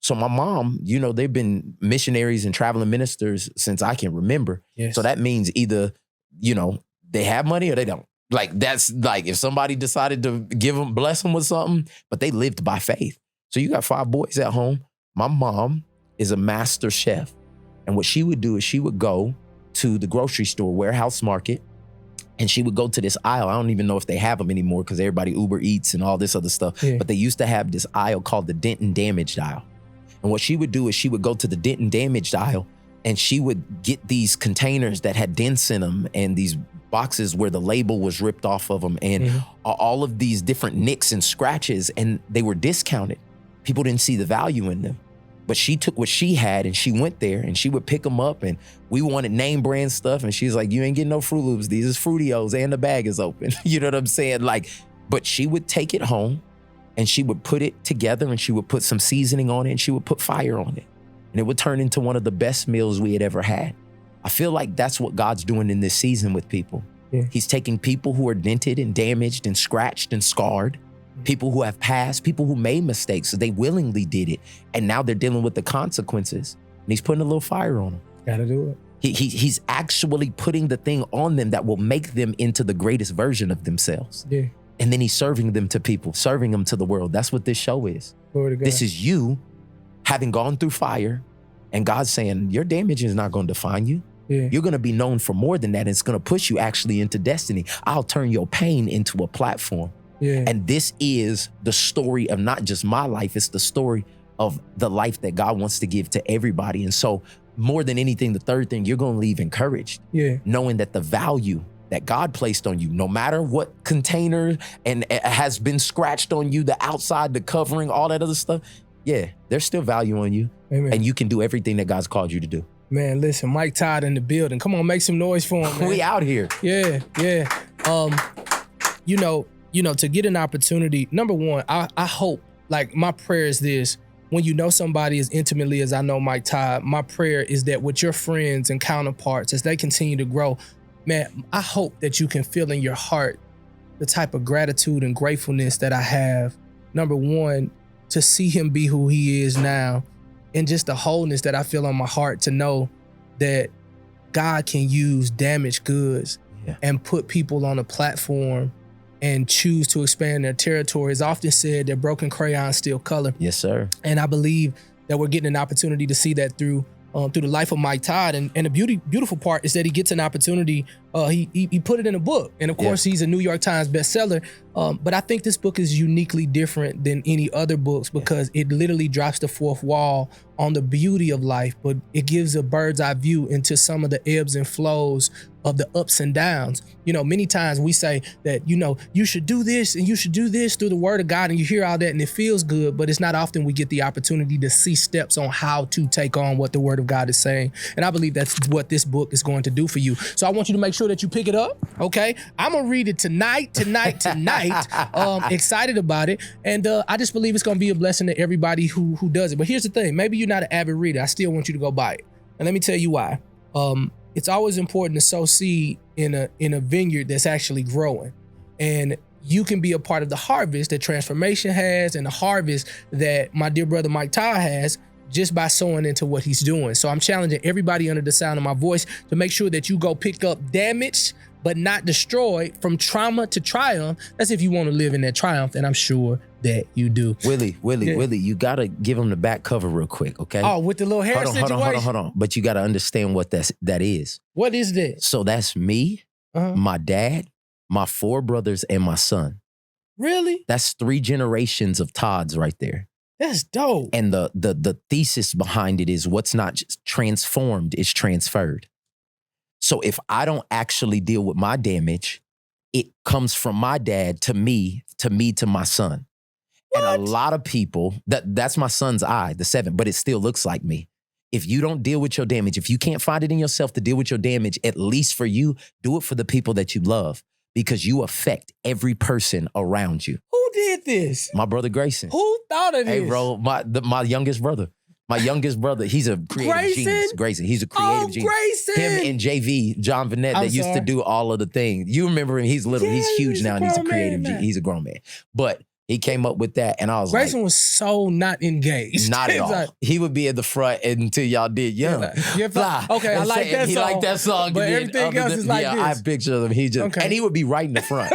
so my mom, you know, they've been missionaries and traveling ministers since I can remember. So that means either, you know, they have money or they don't. Like that's like if somebody decided to bless them with something, but they lived by faith. So you got 5 boys at home. My mom is a master chef. And what she would do is she would go to the grocery store, Warehouse Market, and she would go to this aisle. I don't even know if they have them anymore because everybody Uber Eats and all this other stuff. But they used to have this aisle called the dent and damaged aisle. And what she would do is she would go to the dent and damaged aisle and she would get these containers that had dents in them and these boxes where the label was ripped off of them and all of these different nicks and scratches, and they were discounted. People didn't see the value in them. But she took what she had and she went there and she would pick them up and we wanted name brand stuff. And she's like, you ain't getting no Fruit Loops. These is Fruitios and the bag is open. You know what I'm saying? Like, but she would take it home and she would put it together and she would put some seasoning on it and she would put fire on it. And it would turn into one of the best meals we had ever had. I feel like that's what God's doing in this season with people. Yeah. He's taking people who are dented and damaged and scratched and scarred, people who have passed, people who made mistakes, so they willingly did it. And now they're dealing with the consequences. And he's putting a little fire on them. Gotta do it. He's actually putting the thing on them that will make them into the greatest version of themselves. Yeah. And then he's serving them to people, serving them to the world. That's what this show is. Glory to God. This is you having gone through fire and God's saying, your damage is not going to define you. Yeah. You're going to be known for more than that. And it's going to push you actually into destiny. I'll turn your pain into a platform. Yeah. And this is the story of not just my life. It's the story of the life that God wants to give to everybody. And so more than anything, the third thing, you're going to leave encouraged, Yeah. knowing that the value that God placed on you, no matter what container and it has been scratched on you, the outside, the covering, all that other stuff, yeah, there's still value on you. Amen. And you can do everything that God's called you to do. Man, listen, Mike Todd in the building. Come on, make some noise for him, man. We out here. Yeah, yeah. You know, to get an opportunity, number one, I hope, like my prayer is this: when you know somebody as intimately as I know Mike Todd, my prayer is that with your friends and counterparts, as they continue to grow, man, I hope that you can feel in your heart the type of gratitude and gratefulness that I have. Number one, to see him be who he is now, and just the wholeness that I feel on my heart to know that God can use damaged goods and put people on a platform and choose to expand their territory. It's often said that broken crayons still color. Yes, sir. And I believe that we're getting an opportunity to see that through the life of Mike Todd. And the beautiful part is that he gets an opportunity. He put it in a book. And of course, he's a New York Times bestseller. But I think this book is uniquely different than any other books because it literally drops the fourth wall on the beauty of life, but it gives a bird's eye view into some of the ebbs and flows of the ups and downs. You know, many times we say that, you know, you should do this and you should do this through the word of God, and you hear all that and it feels good, but it's not often we get the opportunity to see steps on how to take on what the word of God is saying. And I believe that's what this book is going to do for you. So I want you to make sure that you pick it up, okay? I'm gonna read it tonight. Excited about it. And I just believe it's gonna be a blessing to everybody who does it. But here's the thing, maybe you're not an avid reader. I still want you to go buy it. And let me tell you why. It's always important to sow seed in a vineyard that's actually growing. And you can be a part of the harvest that Transformation has and the harvest that my dear brother Mike Todd has just by sowing into what he's doing. So I'm challenging everybody under the sound of my voice to make sure that you go pick up damaged but not destroyed, from trauma to triumph. That's if you want to live in that triumph, and I'm sure that you do. Willie, you gotta give him the back cover real quick, okay? Oh, with the little hair situation? Hold on. But you gotta understand what that is. What is that? So that's me, my dad, my 4 brothers, and my son. Really? That's 3 generations of Todds right there. That's dope. And the thesis behind it is what's not just transformed is transferred. So if I don't actually deal with my damage, it comes from my dad to me, to my son. What? And a lot of people, that's my son's eye, the 7, but it still looks like me. If you don't deal with your damage, if you can't find it in yourself to deal with your damage, at least for you, do it for the people that you love, because you affect every person around you. Who did this? My brother Grayson. Who thought of this? Hey, bro, my youngest brother. My youngest brother, he's a creative genius. Grayson, he's a creative genius. Grayson. Him and JV, John Vanette, that used to do all of the things. You remember him, he's little, he's huge now, and he's a creative genius. He's a grown man. But he came up with that, and I was Grayson like, was so not engaged. Not at all. Like, he would be at the front until y'all did Young. Fly. Okay, I like that song. He liked that song. But everything else is like this. I have pictures of him. He just, and he would be right in the front.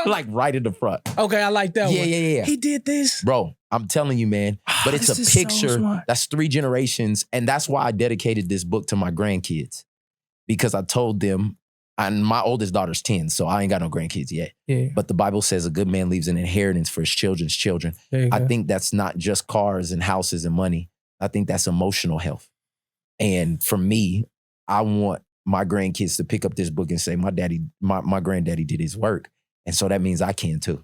Like right in the front. Okay, I like that one. Yeah. He did this? Bro, I'm telling you, man. But it's a picture. That's 3 generations. And that's why I dedicated this book to my grandkids. Because I told them, and my oldest daughter's 10, so I ain't got no grandkids yet. Yeah. But the Bible says a good man leaves an inheritance for his children's children. I think that's not just cars and houses and money. I think that's emotional health. And for me, I want my grandkids to pick up this book and say, my granddaddy did his work. And so that means I can too.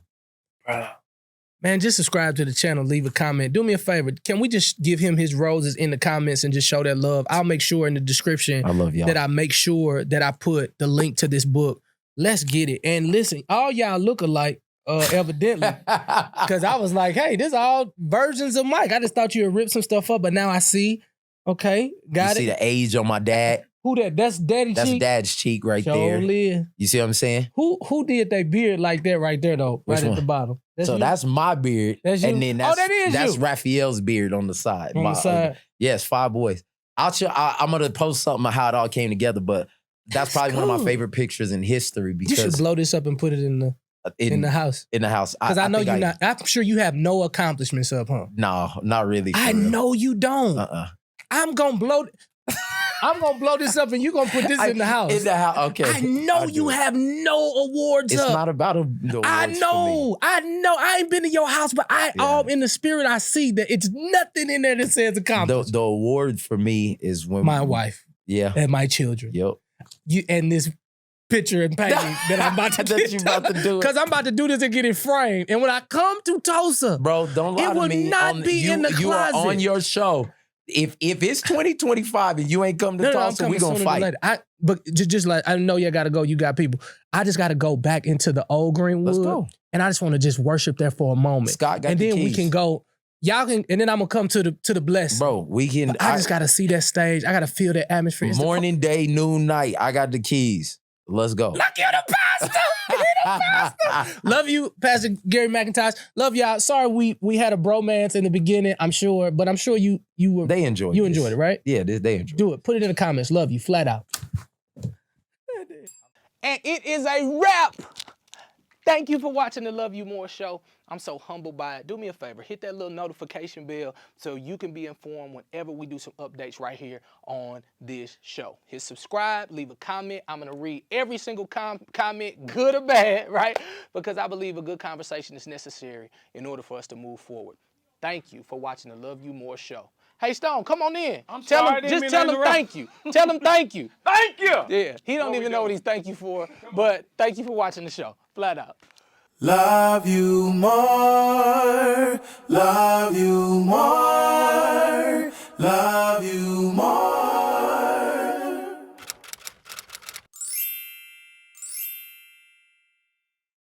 Man, just subscribe to the channel, leave a comment. Do me a favor. Can we just give him his roses in the comments and just show that love? I'll make sure in the description I love y'all. that I make sure that I put the link to this book. Let's get it. And listen, all y'all look alike. evidently. Because I was like, hey, this all versions of Mike. I just thought you had ripped some stuff up, but now I see. Okay, got You it. see the age on my dad? Who that? That's Daddy That's Cheek? dad's cheek right Show there. live. You see what I'm saying? Who did their beard like that right there, though? Which right one? at the bottom. So you? that's my beard. That's you? And then Oh, that is that's you. Raphael's beard on the side. On the side. Yes, 5 boys. I'm going to post something of how it all came together, but that's probably one of my cool. favorite pictures in history You should because blow this up and put it in the house. In the house. Because I know think you're not. I'm sure you have no accomplishments up, huh? No, not really. I for real. know you don't. I'm gonna blow this up and you're gonna put this in the house. In the house, okay. I know you have no awards It's up. not about the awards I know. I ain't been to your house, but all in the spirit I see that it's nothing in there that says accomplished. The award for me is when My wife. Yeah. And my children. Yep. You and this picture and painting that I'm about to That you about to do it. Because I'm about to do this and get it framed. And when I come to Tulsa, bro, don't lie it to will me. not be in the closet. You are on your show. If it's 2025 and you ain't come to Tulsa, we gonna fight. But just like I know you gotta go. You got people. I just gotta go back into the old Greenwood. Let's go. And I just want to just worship there for a moment. Scott got and the then we keys. can go. Y'all can, and then I'm gonna come to the blessing. Bro, we can. I just gotta see that stage. I gotta feel that atmosphere. It's morning, day, noon, night. I got the keys. Let's go. Look, you're the pastor. You're the pastor. Love you, Pastor Gary McIntosh. Love y'all. Sorry we had a bromance in the beginning, I'm sure, but I'm sure you were. They enjoyed. You this. enjoyed it, right? Yeah, they enjoyed. Do it. Put it in the comments. Love you, flat out. And it is a wrap. Thank you for watching the Love You More show. I'm so humbled by it. Do me a favor, hit that little notification bell so you can be informed whenever we do some updates right here on this show. Hit subscribe, leave a comment. I'm gonna read every single comment, good or bad, right? Because I believe a good conversation is necessary in order for us to move forward. Thank you for watching the Love You More show. Hey, Stone, come on in. Tell him thank you. Tell him thank you. Thank you. Yeah, he don't even know what he's thank you for, but thank you for watching the show. Flat out. Love you more, love you more.